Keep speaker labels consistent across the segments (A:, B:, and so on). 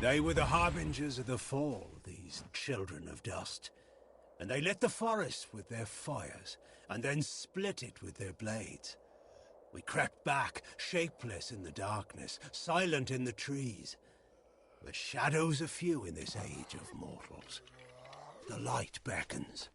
A: They were the harbingers of the fall, these children of dust. And they lit the forest with their fires, and then split it with their blades. We crept back, shapeless in the darkness, silent in the trees. The shadows are few in this age of mortals. The light beckons.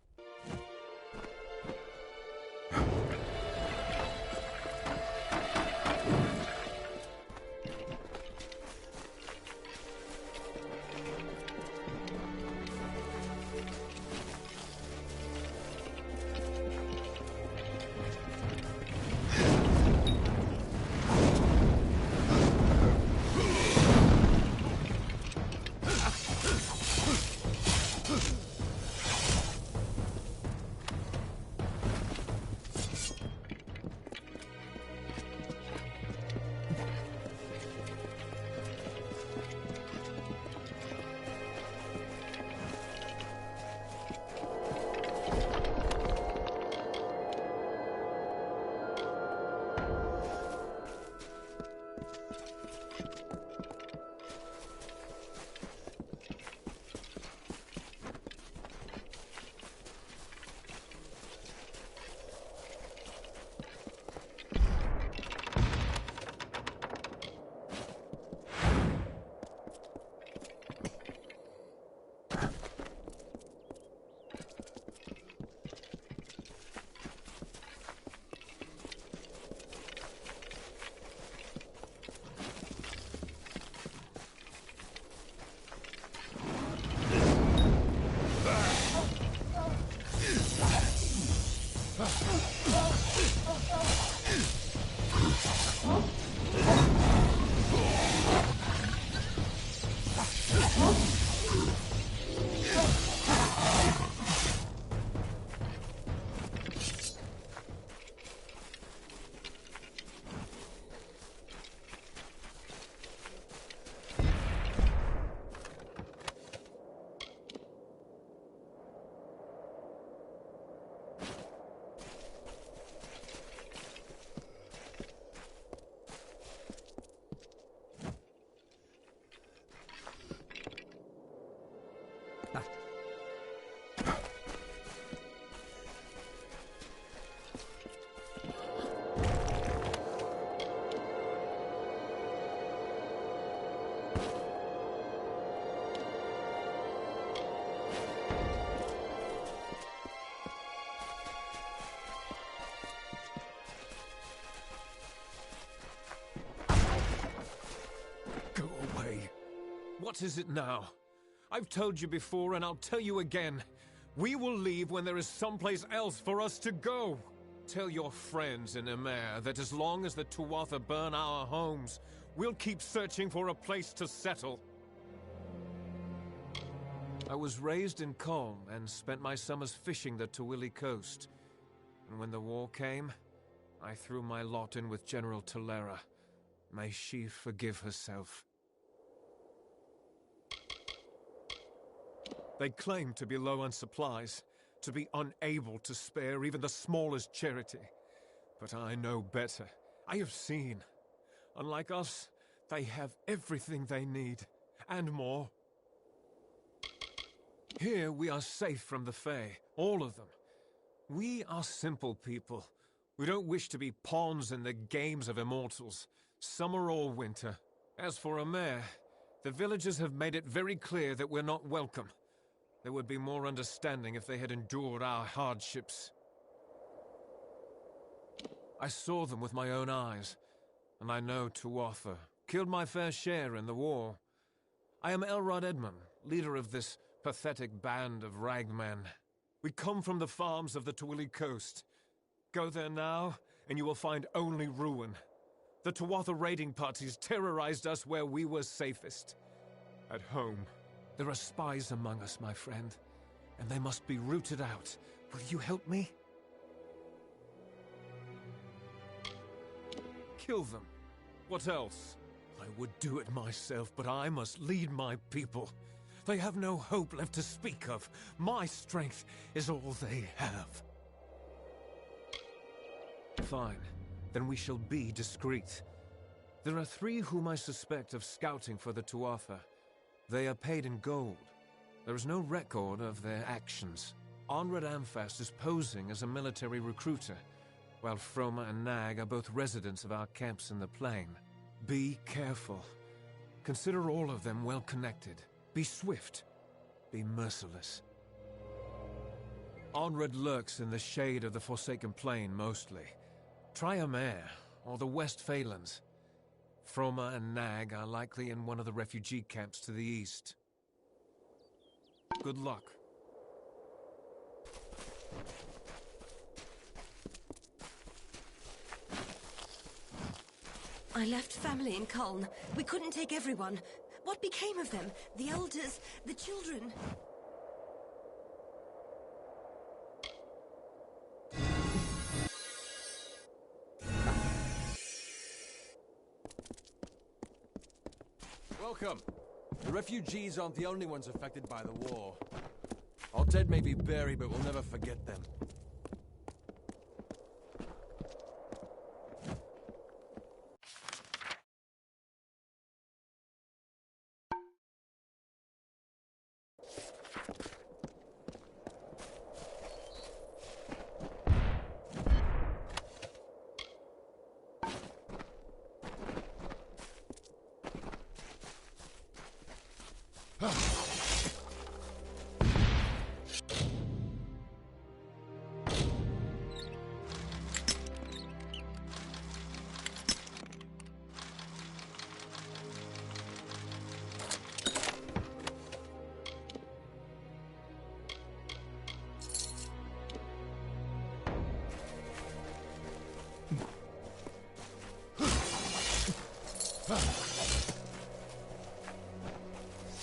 B: What is it now? I've told you before, and I'll tell you again. We will leave when there is someplace else for us to go. Tell your friends in Emer that as long as the Tuatha burn our homes, we'll keep searching for a place to settle. I was raised in Colm and spent my summers fishing the Tawili coast. And when the war came, I threw my lot in with General Tolera. May she forgive herself. They claim to be low on supplies, to be unable to spare even the smallest charity. But I know better. I have seen. Unlike us, they have everything they need, and more. Here we are safe from the Fae, all of them. We are simple people. We don't wish to be pawns in the games of immortals. Summer or winter. As for a mayor, the villagers have made it very clear that we're not welcome. There would be more understanding if they had endured our hardships. I saw them with my own eyes, and I know Tuatha killed my fair share in the war. I am Elrod Edmund, leader of this pathetic band of ragmen. We come from the farms of the Twilly coast. Go there now, and you will find only ruin. The Tuatha raiding parties terrorized us where we were safest. At home. There are spies among us, my friend, and they must be rooted out. Will you help me? Kill them. What else? I would do it myself, but I must lead my people. They have no hope left to speak of. My strength is all they have. Fine. Then we shall be discreet. There are 3 whom I suspect of scouting for the Tuatha. They are paid in gold. There is no record of their actions. Onred Amphast is posing as a military recruiter, while Froma and Nag are both residents of our camps in the plain. Be careful. Consider all of them well connected. Be swift. Be merciless. Onred lurks in the shade of the Forsaken Plain mostly. Try a mare, or the West Phalanx. Froma and Nag are likely in one of the refugee camps to the east. Good luck.
C: I left family in Kuln. We couldn't take everyone. What became of them? The elders, the children?
D: Welcome. The refugees aren't the only ones affected by the war. Our dead may be buried, but we'll never forget them.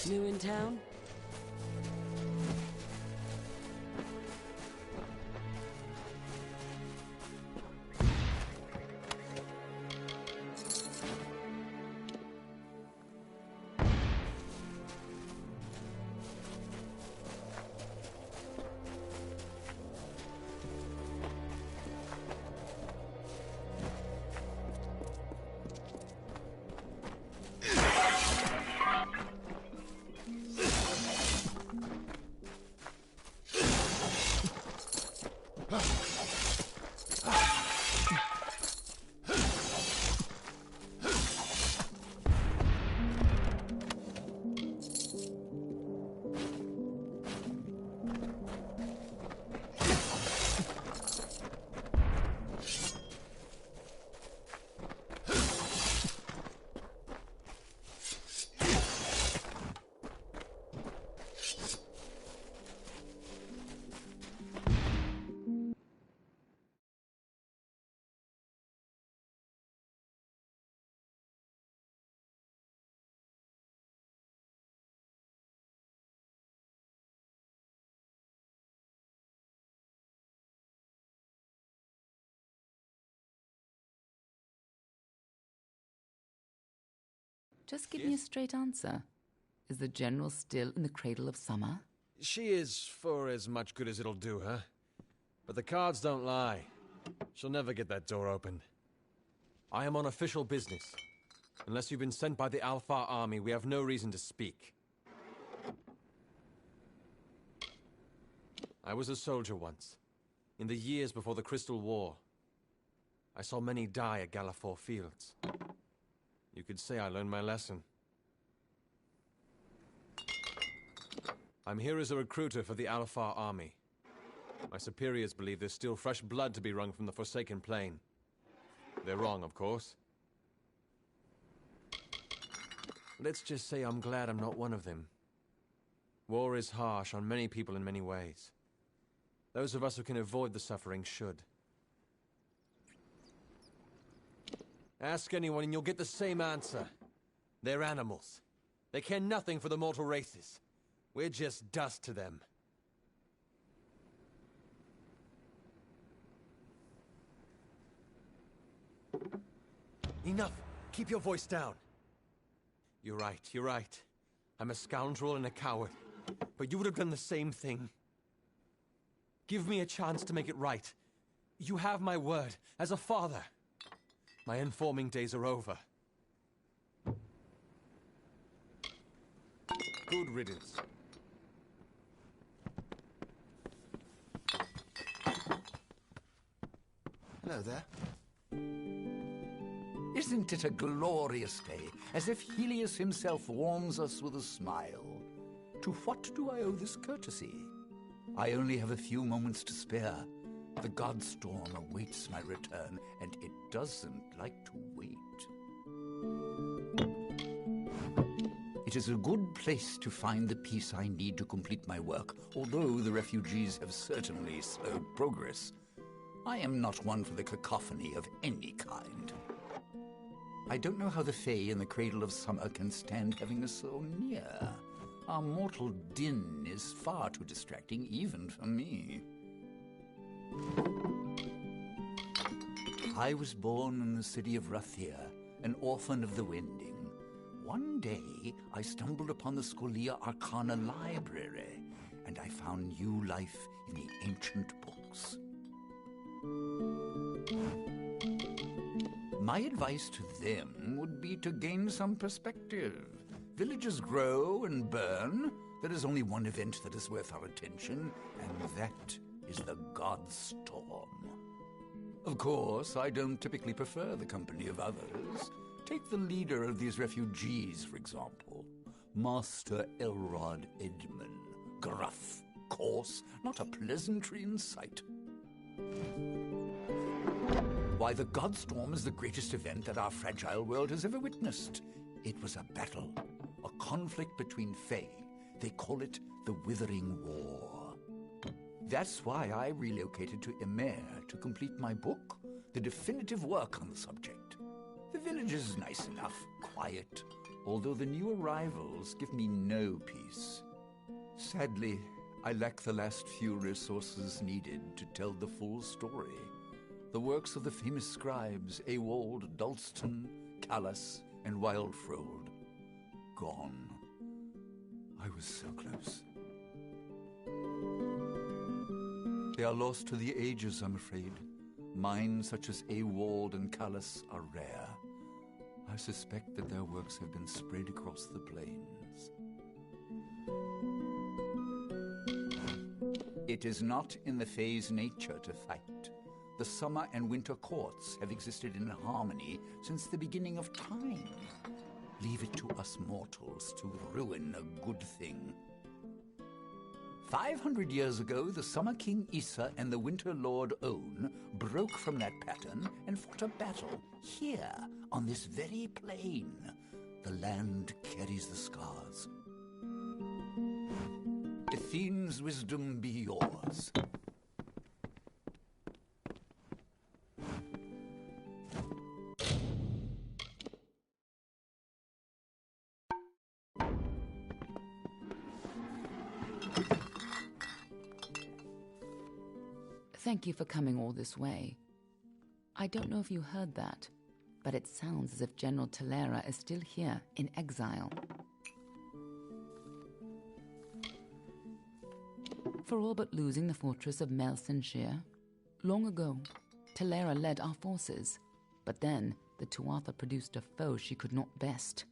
C: New in town?
E: Just give me a straight answer. Is the General still in the cradle of summer?
D: She is for as much good as it'll do her. But the cards don't lie. She'll never get that door open. I am on official business. Unless you've been sent by the Alfar army, we have no reason to speak. I was a soldier once, in the years before the Crystal War. I saw many die at Gallifore Fields. could say I learned my lesson. I'm here as a recruiter for the Alfar army. My superiors believe there's still fresh blood to be wrung from the Forsaken Plain. They're wrong, of course. Let's just say I'm glad I'm not one of them. War is harsh on many people in many ways. Those of us who can avoid the suffering should. Ask anyone and you'll get the same answer. They're animals. They care nothing for the mortal races. We're just dust to them. Enough! Keep your voice down. You're right. I'm a scoundrel and a coward. But you would have done the same thing. Give me a chance to make it right. You have my word, as a father. My informing days are over. Good riddance.
F: Hello there. Isn't it a glorious day, as if Helios himself warms us with a smile? To what do I owe this courtesy? I only have a few moments to spare. The Godstorm awaits my return, and it doesn't like to wait. It is a good place to find the peace I need to complete my work, although the refugees have certainly slowed progress. I am not one for the cacophony of any kind. I don't know how the Fae in the Cradle of Summer can stand having us so near. Our mortal din is far too distracting, even for me. I was born in the city of Rathir, an orphan of the Wending. One day, I stumbled upon the Scholia Arcana library, and I found new life in the ancient books. My advice to them would be to gain some perspective. Villages grow and burn. There is only one event that is worth our attention, and that is the Godstorm. Of course, I don't typically prefer the company of others. Take the leader of these refugees, for example. Master Elrod Edmund. Gruff, coarse, not a pleasantry in sight. Why, the Godstorm is the greatest event that our fragile world has ever witnessed. It was a battle, a conflict between Fae. They call it the Withering War. That's why I relocated to Emer to complete my book, the definitive work on the subject. The village is nice enough, quiet, although the new arrivals give me no peace. Sadly, I lack the last few resources needed to tell the full story. The works of the famous scribes Ewald, Dalston, Callas, and Wildfrold. Gone. I was so close. They are lost to the ages, I'm afraid. Minds such as Ewald and Callas are rare. I suspect that their works have been spread across the plains. It is not in the Fae's nature to fight. The summer and winter courts have existed in harmony since the beginning of time. Leave it to us mortals to ruin a good thing. 500 years ago, the Summer King Issa and the Winter Lord On broke from that pattern and fought a battle here, on this very plain. The land carries the scars. Athene's wisdom be yours.
E: Thank you for coming all this way. I don't know if you heard that, but it sounds as if General Talera is still here in exile. For all but losing the fortress of Melsenshire, long ago, Talera led our forces, but then the Tuatha produced a foe she could not best.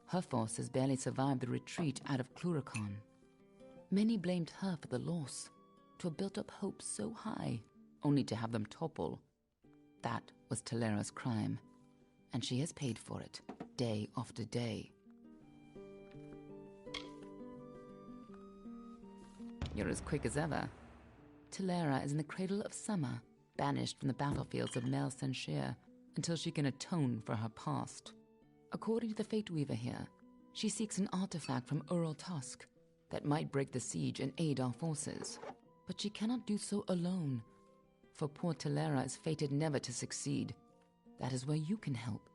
E: Her forces barely survived the retreat out of Cluracan. Many blamed her for the loss, to have built up hopes so high, only to have them topple. That was Talera's crime, and she has paid for it, day after day. You're as quick as ever. Talera is in the cradle of summer, banished from the battlefields of Mel Senshir until she can atone for her past. According to the Fate Weaver here, she seeks an artifact from Ural Tusk that might break the siege and aid our forces. But she cannot do so alone, for poor Talera is fated never to succeed. That is where you can help.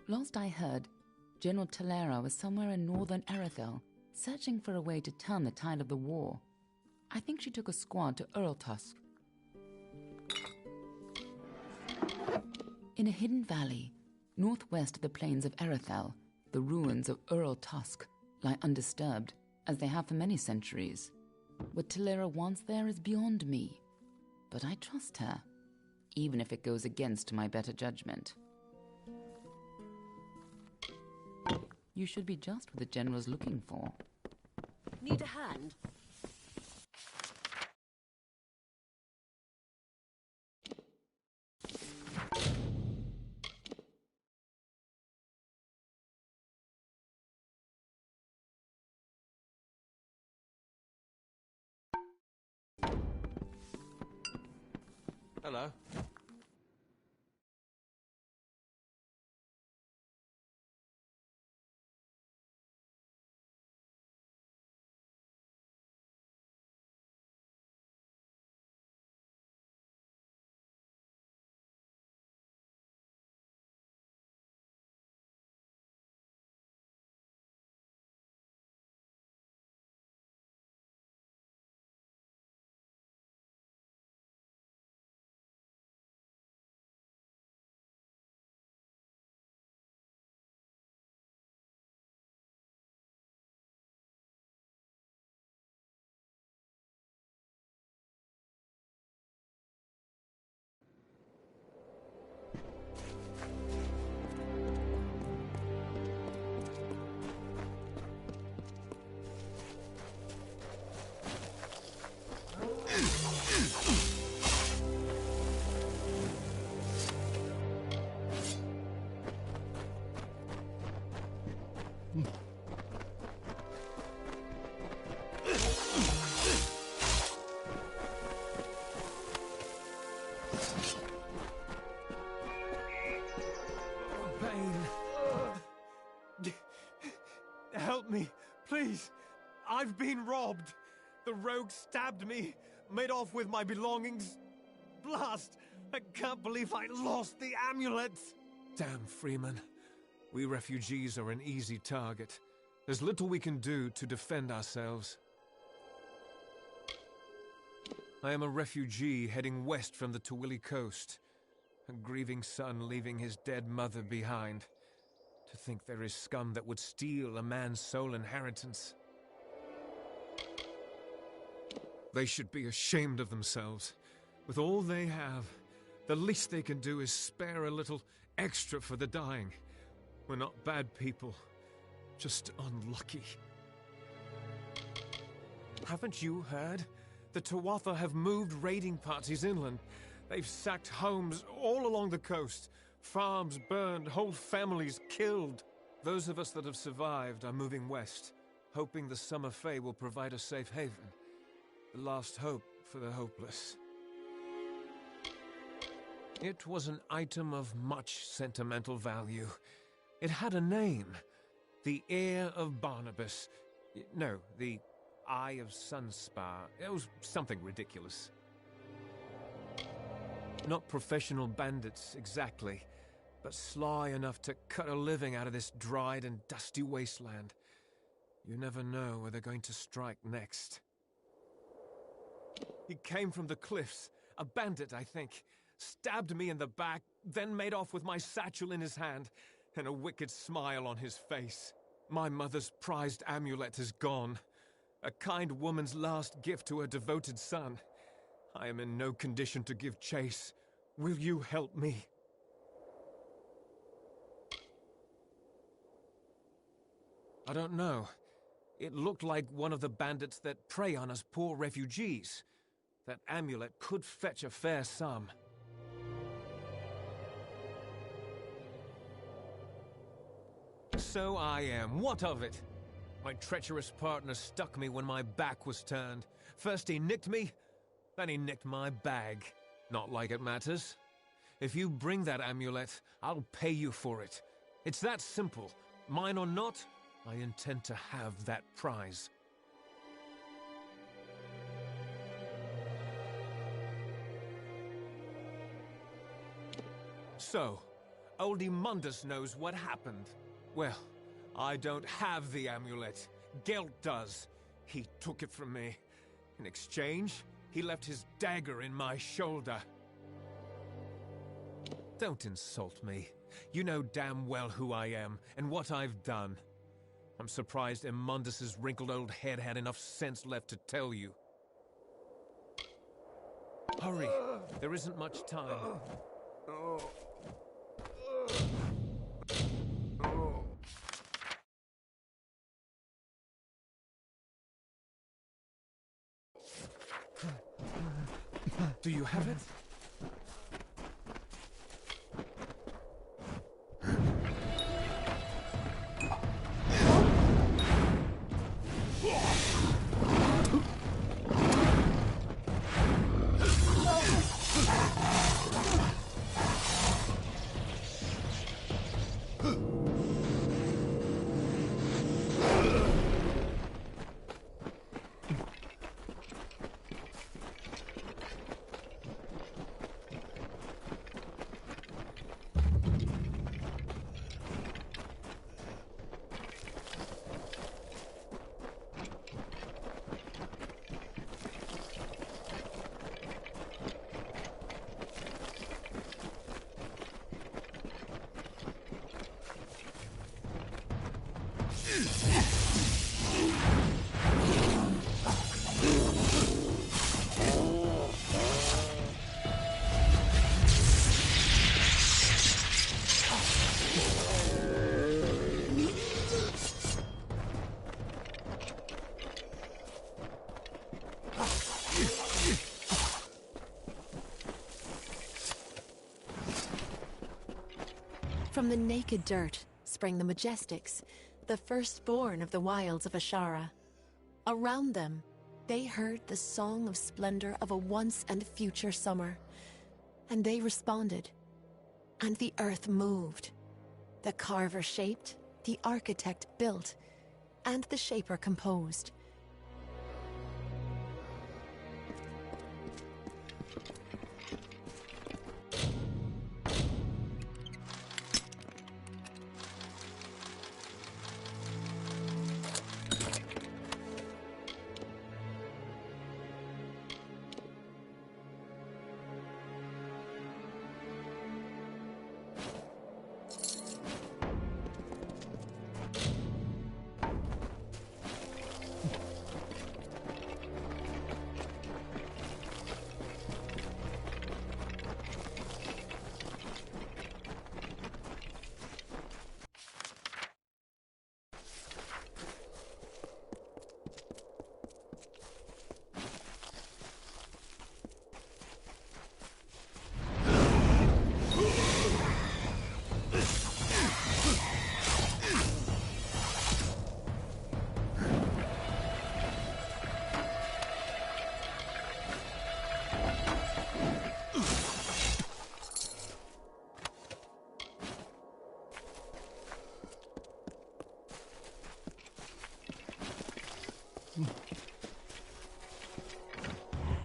E: Last I heard, General Talera was somewhere in northern Erethel, searching for a way to turn the tide of the war. I think she took a squad to Uraltusk. In a hidden valley, northwest of the plains of Erethel, the ruins of Uraltusk lie undisturbed, as they have for many centuries. What Talera wants there is beyond me, but I trust her, even if it goes against my better judgment. You should be just what the General's looking for.
C: Need a hand?
D: Hello.
B: Help me, please. I've been robbed. The rogue stabbed me, made off with my belongings. Blast! I can't believe I lost the amulet. Damn, Freeman. We refugees are an easy target. There's little we can do to defend ourselves. I am a refugee heading west from the Tawili coast. A grieving son leaving his dead mother behind. To think there is scum that would steal a man's sole inheritance. They should be ashamed of themselves. With all they have, the least they can do is spare a little extra for the dying. We're not bad people, just unlucky. Haven't you heard? The Tuatha have moved raiding parties inland. They've sacked homes all along the coast. Farms burned, whole families killed. Those of us that have survived are moving west, hoping the Summer Fae will provide a safe haven. The last hope for the hopeless. It was an item of much sentimental value. It had a name. The Heir of Barnabas. No, the Eye of Sunspar. It was something ridiculous. Not professional bandits, exactly, but sly enough to cut a living out of this dried and dusty wasteland. You never know where they're going to strike next. He came from the cliffs, a bandit, I think. Stabbed me in the back, then made off with my satchel in his hand, and a wicked smile on his face. My mother's prized amulet is gone. A kind woman's last gift to her devoted son. I am in no condition to give chase. Will you help me? I don't know. It looked like one of the bandits that prey on us poor refugees. That amulet could fetch a fair sum. So I am. What of it? My treacherous partner stuck me when my back was turned. First he nicked me, then he nicked my bag. Not like it matters. If you bring that amulet, I'll pay you for it. It's that simple. Mine or not, I intend to have that prize. So, oldie Mundus knows what happened. Well, I don't have the amulet. Gelt does. He took it from me. In exchange, he left his dagger in my shoulder. Don't insult me. You know damn well who I am, and what I've done. I'm surprised Immundus's wrinkled old head had enough sense left to tell you. Hurry, there isn't much time. Do you have it?
G: From the naked dirt sprang the Majestics, the firstborn of the wilds of Ashara. Around them, they heard the song of splendor of a once and future summer. And they responded. And the earth moved. The carver shaped, the architect built, and the shaper composed.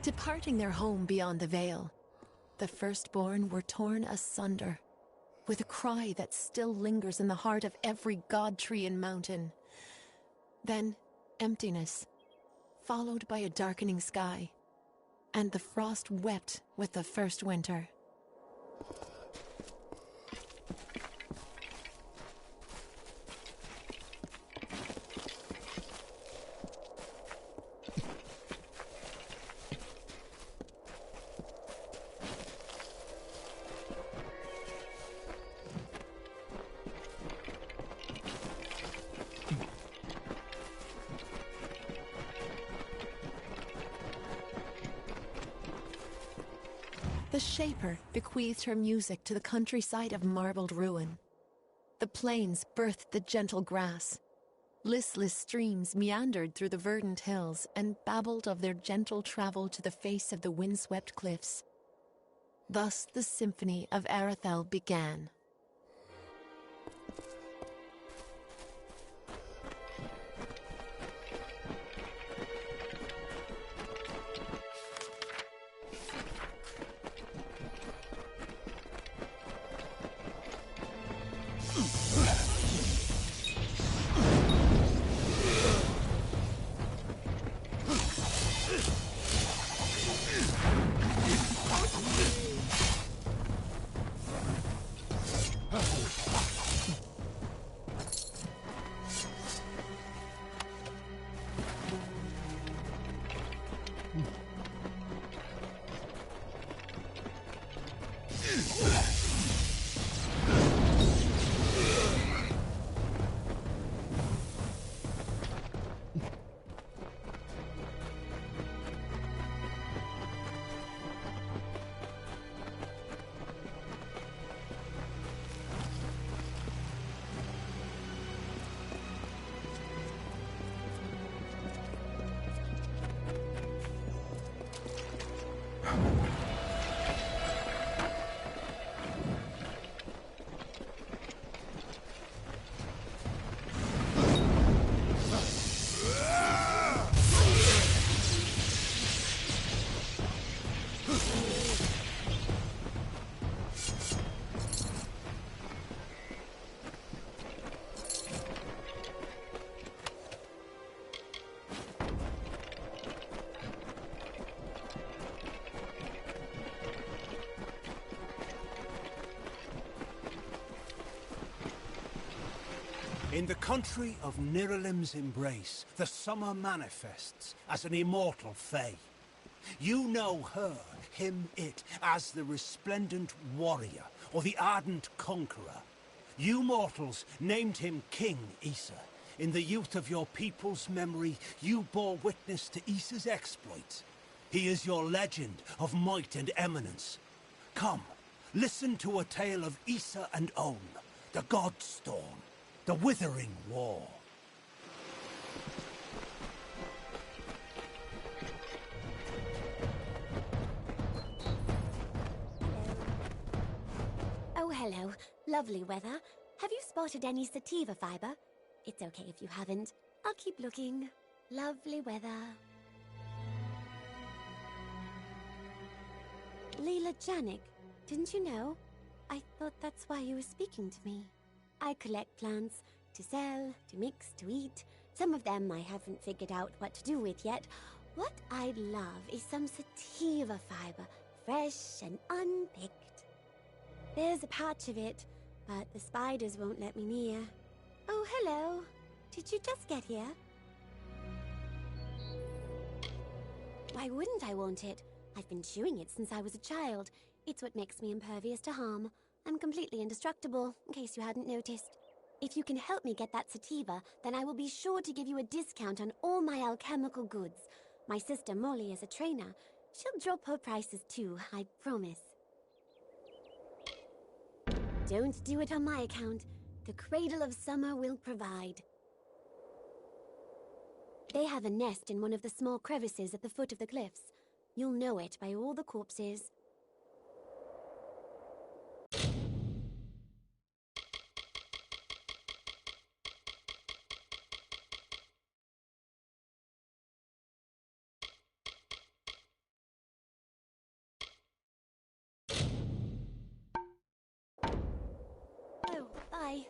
G: Departing their home beyond the veil, the firstborn were torn asunder, with a cry that still lingers in the heart of every god tree and mountain. Then, emptiness, followed by a darkening sky, and the frost wept with the first winter. The Shaper bequeathed her music to the countryside of marbled ruin. The plains birthed the gentle grass. Listless streams meandered through the verdant hills and babbled of their gentle travel to the face of the windswept cliffs. Thus the symphony of Arathel began.
A: In the country of Niralim's embrace, the summer manifests as an immortal fae. You know her, him, it, as the resplendent warrior, or the ardent conqueror. You mortals named him King Issa. In the youth of your people's memory, you bore witness to Issa's exploits. He is your legend of might and eminence. Come, listen to a tale of Issa and On, the God Storm. The Withering War.
H: Oh, hello. Lovely weather. Have you spotted any sativa fiber? It's okay if you haven't. I'll keep looking. Lovely weather. Leela Janik, didn't you know? I thought that's why you were speaking to me. I collect plants to sell, to mix, to eat. Some of them I haven't figured out what to do with yet. What I'd love is some sativa fiber, fresh and unpicked. There's a patch of it, but the spiders won't let me near. Oh, hello. Did you just get here? Why wouldn't I want it? I've been chewing it since I was a child. It's what makes me impervious to harm. I'm completely indestructible, in case you hadn't noticed. If you can help me get that sativa, then I will be sure to give you a discount on all my alchemical goods. My sister Molly is a trainer. She'll drop her prices too, I promise. Don't do it on my account. The Cradle of Summer will provide. They have a nest in one of the small crevices at the foot of the cliffs. You'll know it by all the corpses. Oh, bye.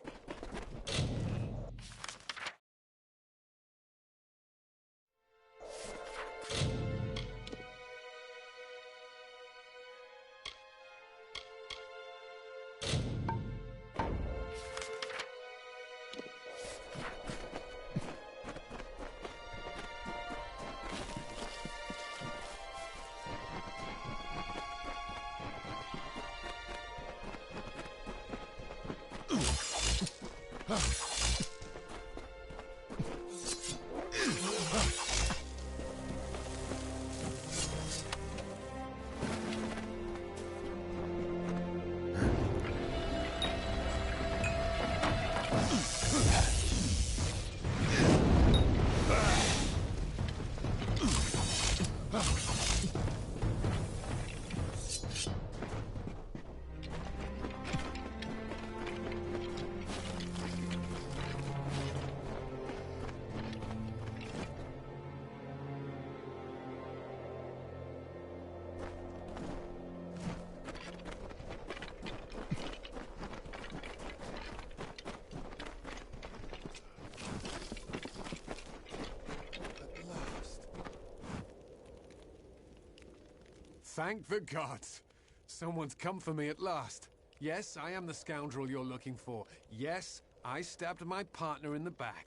B: Thank the gods. Someone's come for me at last. Yes, I am the scoundrel you're looking for. Yes, I stabbed my partner in the back.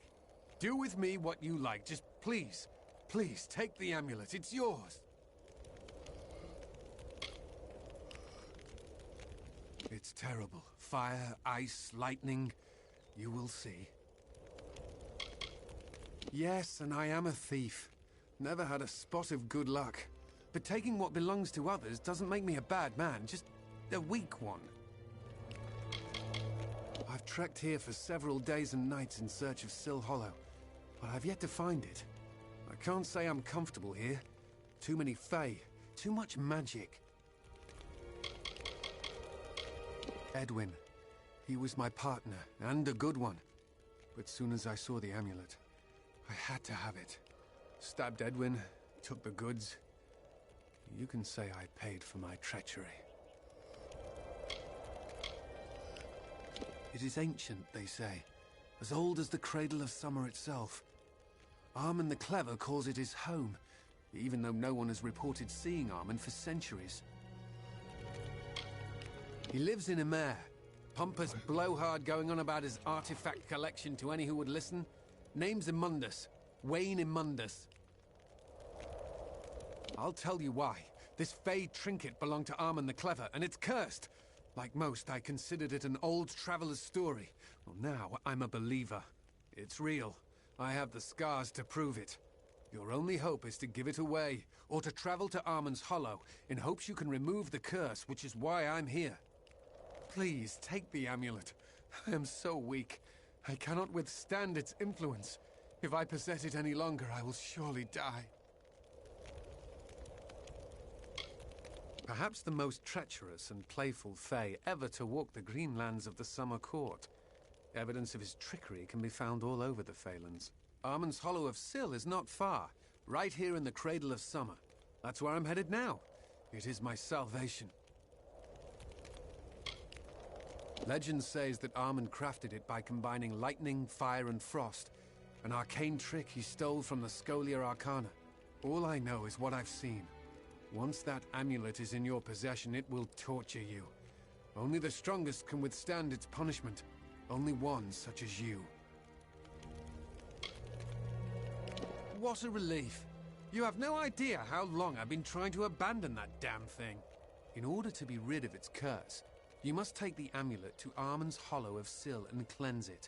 B: Do with me what you like. Just please, please take the amulet. It's yours. It's terrible. Fire, ice, lightning. You will see. Yes, and I am a thief. Never had a spot of good luck. But taking what belongs to others doesn't make me a bad man, just a weak one. I've trekked here for several days and nights in search of Sill Hollow, but I've yet to find it. I can't say I'm comfortable here. Too many Fae, too much magic. Edwin. He was my partner, and a good one. But soon as I saw the amulet, I had to have it. Stabbed Edwin, took the goods. You can say I paid for my treachery. It is ancient, they say, as old as the cradle of summer itself. Armand the Clever calls it his home, even though no one has reported seeing Armand for centuries. He lives in Amalur. Pompous blowhard going on about his artifact collection to any who would listen. Name's Immundus. Wayne Immundus. I'll tell you why. This Fey trinket belonged to Armand the Clever, and it's cursed. Like most, I considered it an old traveler's story. Well, now I'm a believer. It's real. I have the scars to prove it. Your only hope is to give it away, or to travel to Armand's Hollow, in hopes you can remove the curse, which is why I'm here. Please, take the amulet. I am so weak. I cannot withstand its influence. If I possess it any longer, I will surely die. Perhaps the most treacherous and playful Fae ever to walk the green lands of the Summer Court. Evidence of his trickery can be found all over the Phalanx. Armand's Hollow of Sill is not far, right here in the Cradle of Summer. That's where I'm headed now. It is my salvation. Legend says that Armand crafted it by combining lightning, fire, and frost, an arcane trick he stole from the Scholia Arcana. All I know is what I've seen. Once that amulet is in your possession, it will torture you. Only the strongest can withstand its punishment. Only one such as you. What a relief. You have no idea how long I've been trying to abandon that damn thing. In order to be rid of its curse, you must take the amulet to Armand's Hollow of Sill and cleanse it.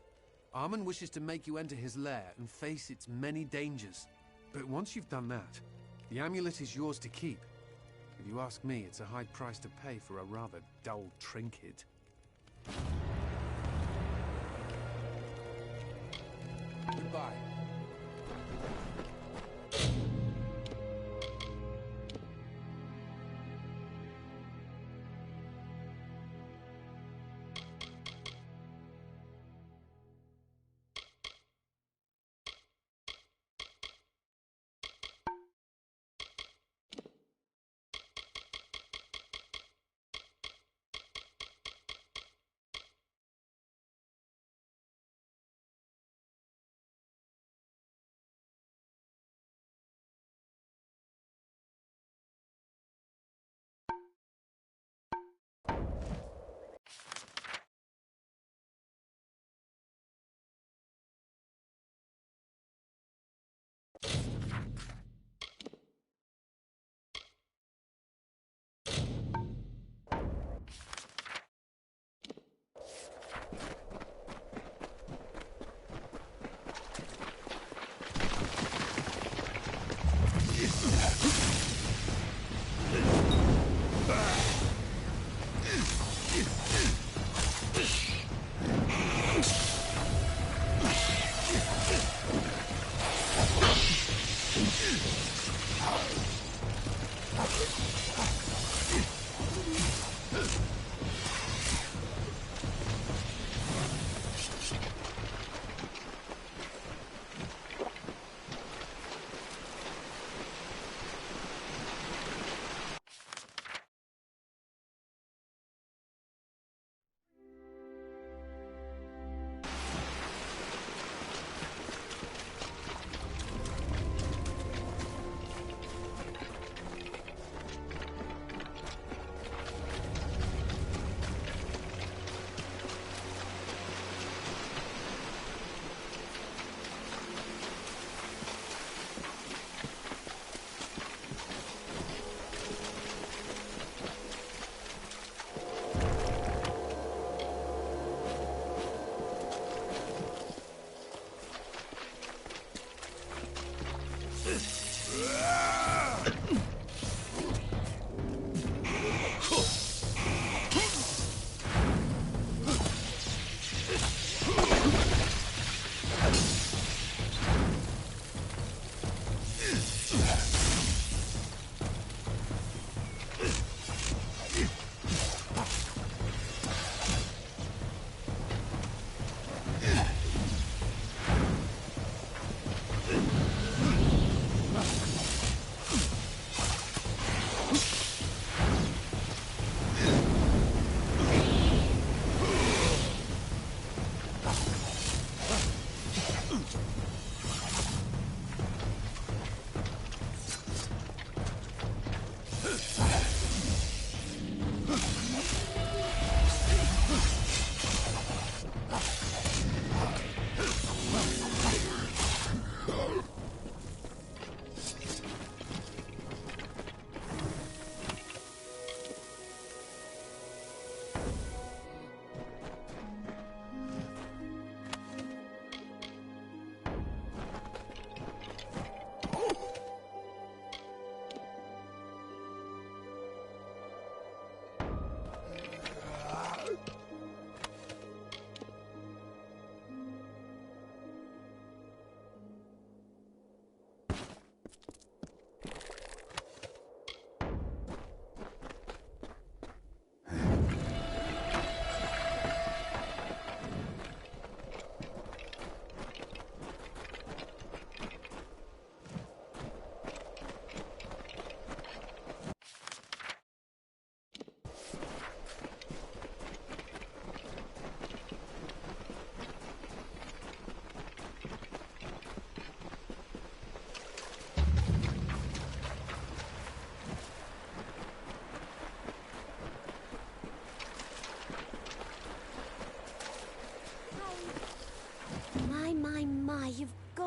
B: Armand wishes to make you enter his lair and face its many dangers. But once you've done that, the amulet is yours to keep. If you ask me, it's a high price to pay for a rather dull trinket. Goodbye.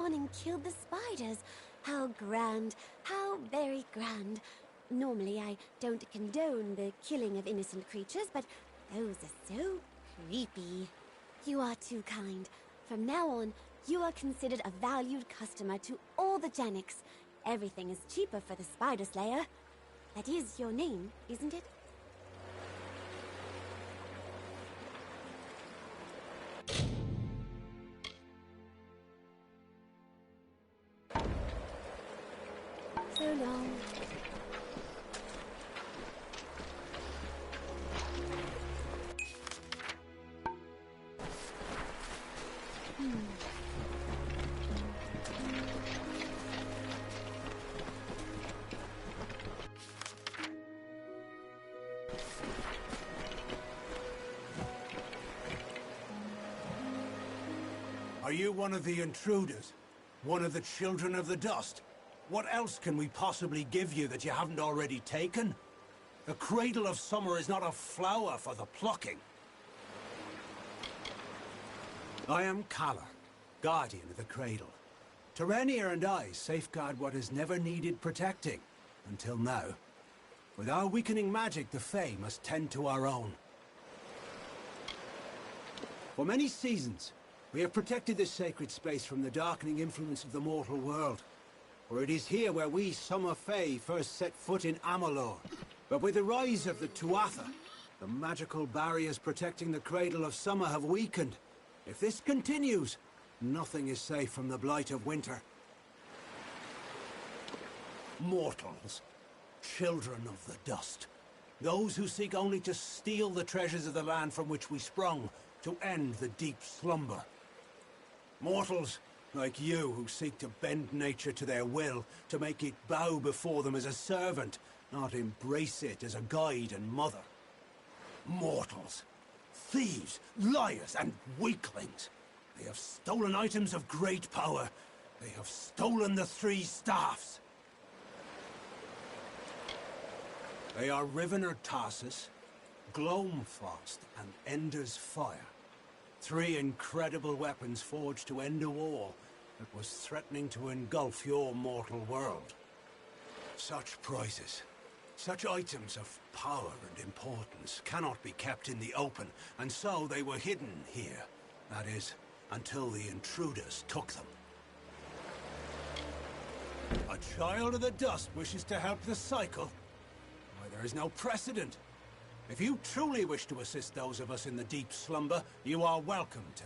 H: on and killed the spiders. How grand, how very grand. Normally I don't condone the killing of innocent creatures, but those are so creepy. You are too kind. From now on, you are considered a valued customer to all the Janiks. Everything is cheaper for the Spider Slayer. That is your name, isn't it? So long.
A: Are you one of the intruders? One of the children of the dust? What else can we possibly give you that you haven't already taken? The cradle of summer is not a flower for the plucking. I am Kalar, guardian of the cradle. Terenier and I safeguard what has never needed protecting, until now. With our weakening magic, the Fae must tend to our own. For many seasons, we have protected this sacred space from the darkening influence of the mortal world. For it is here where we Summer Fae first set foot in Amalur. But with the rise of the Tuatha, the magical barriers protecting the Cradle of Summer have weakened. If this continues, nothing is safe from the blight of winter. Mortals, children of the dust. Those who seek only to steal the treasures of the land from which we sprung, to end the deep slumber. Mortals, like you, who seek to bend nature to their will, to make it bow before them as a servant, not embrace it as a guide and mother. Mortals, thieves, liars, and weaklings. They have stolen items of great power. They have stolen the three staffs. They are Rivener Tarsus, Gloamfrost, and Ender's Fire. Three incredible weapons forged to end a war that was threatening to engulf your mortal world. Such prizes, such items of power and importance cannot be kept in the open, and so they were hidden here. That is, until the intruders took them. A child of the dust wishes to help the cycle? Why, there is no precedent. If you truly wish to assist those of us in the deep slumber, you are welcome to.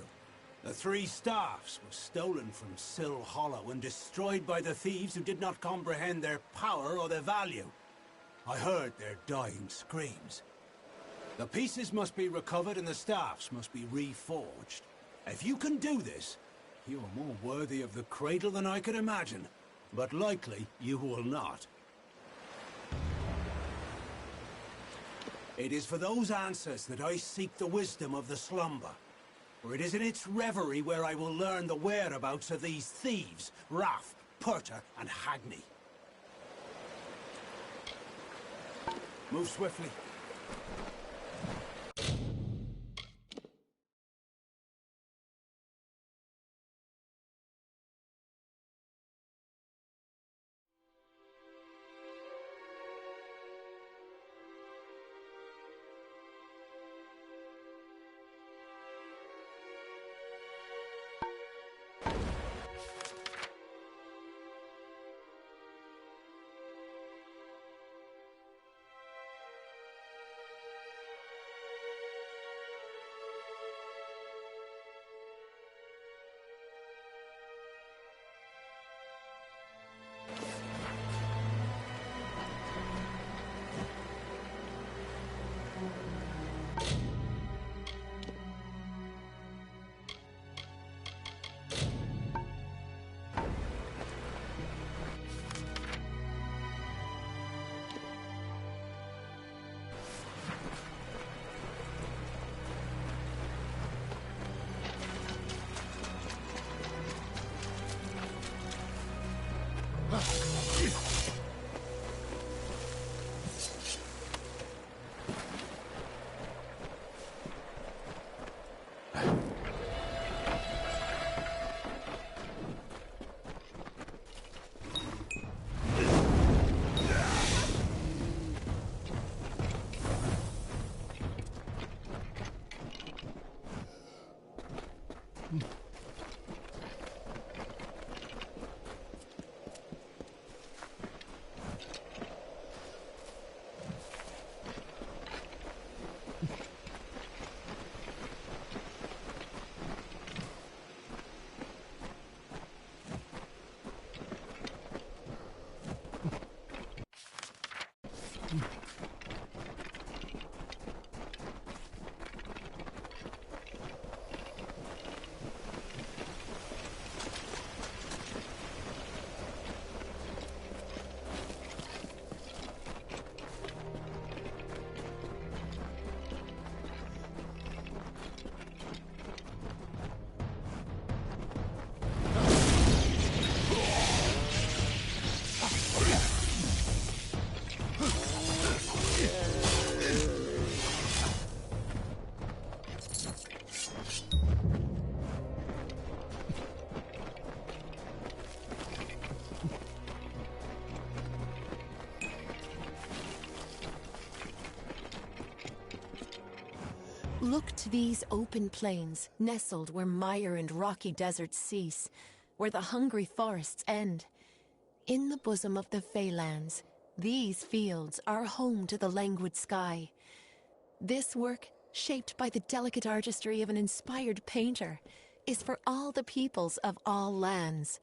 A: The three staffs were stolen from Sill Hollow and destroyed by the thieves who did not comprehend their power or their value. I heard their dying screams. The pieces must be recovered and the staffs must be reforged. If you can do this, you are more worthy of the cradle than I could imagine. But likely, you will not. It is for those answers that I seek the wisdom of the slumber. For it is in its reverie where I will learn the whereabouts of these thieves, Raff, Purta, and Hagni. Move swiftly.
G: Look to these open plains, nestled where mire and rocky deserts cease, where the hungry forests end. In the bosom of the Feylands, these fields are home to the languid sky. This work, shaped by the delicate artistry of an inspired painter, is for all the peoples of all lands.